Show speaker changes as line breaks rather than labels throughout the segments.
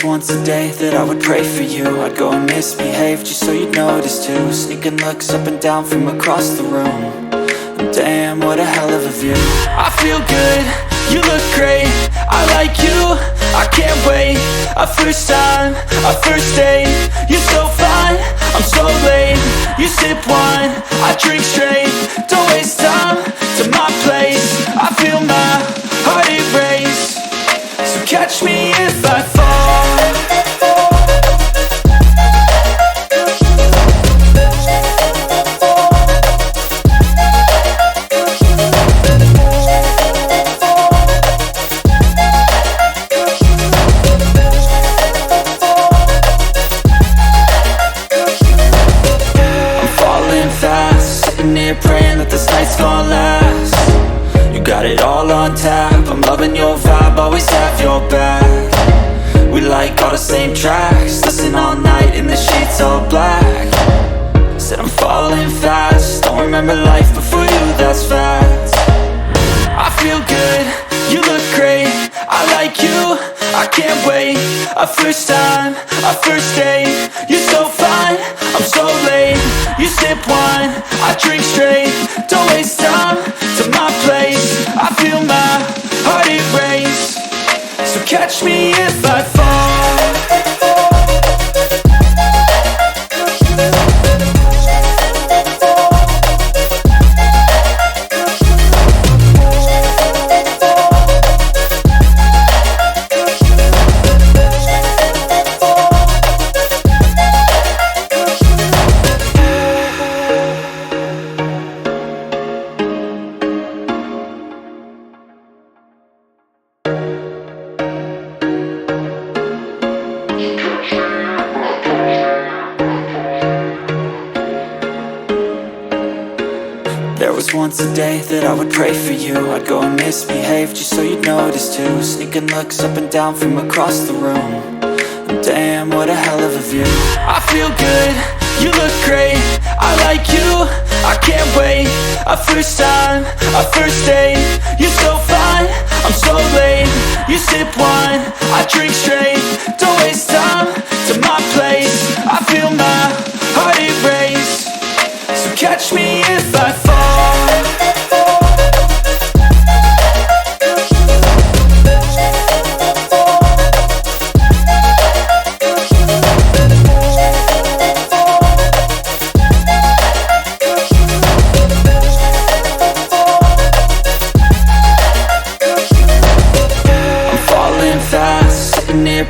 once a day that I would pray for you. I'd go and misbehave just so you'd notice too. Sneaking looks up and down from across the room. And damn, what a hell of a view. I feel good, you look great, I like you, I can't wait. A first time, a first date, you're so fine, I'm so late. You sip wine, I drink straight. Don't waste time to my place. I feel my heart erase. So catch me if I fall. Praying that this night's gonna last. You got it all on tap, I'm loving your vibe, always have your back. We like all the same tracks, listen all night in the sheets all black. Said I'm falling fast, don't remember life before you, that's fact. I feel good, you look great, I like you, I can't wait. A first time, a first date, you're so fine, I'm so late. You sip wine, I drink straight. Don't waste time to my place. I feel my heart erase. So catch me if I fall. There was once a day that I would pray for you. I'd go and misbehave just so you'd notice too. Sneaking looks up and down from across the room. And damn, what a hell of a view. I feel good, you look great, I like you, I can't wait. A first time, a first date, you're so fine, I'm so late. You sip wine, I drink straight. Don't waste time to my place. I feel my heart erase. So catch me if I fall.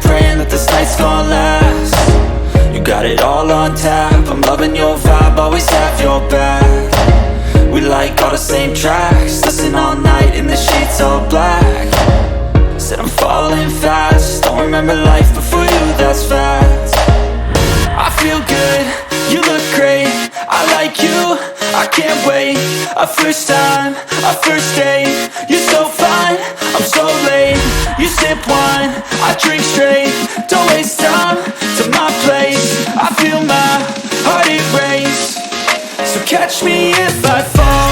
Praying that this night's gonna last. You got it all on tap, I'm loving your vibe, always have your back. We like all the same tracks, listen all night in the sheets all black. Said I'm falling fast, don't remember life before you, that's fact. I feel good, you look great, I like you, I can't wait. A first time, a first date, you're so fine, I'm so late. You sip wine, I drink straight. Don't waste time to my place. I feel my heart erase. So catch me if I fall.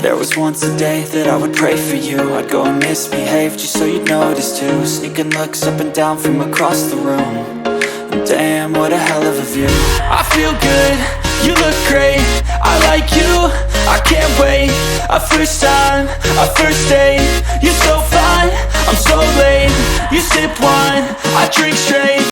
There was once a day that I would pray for you. I'd go and misbehave just so you'd notice too. Sneaking looks up and down from across the room. And damn, what a hell of a view. I feel good, you look great, I like you, I can't wait. A first time, a first date, you're so fine, I'm so late. You sip wine, I drink straight.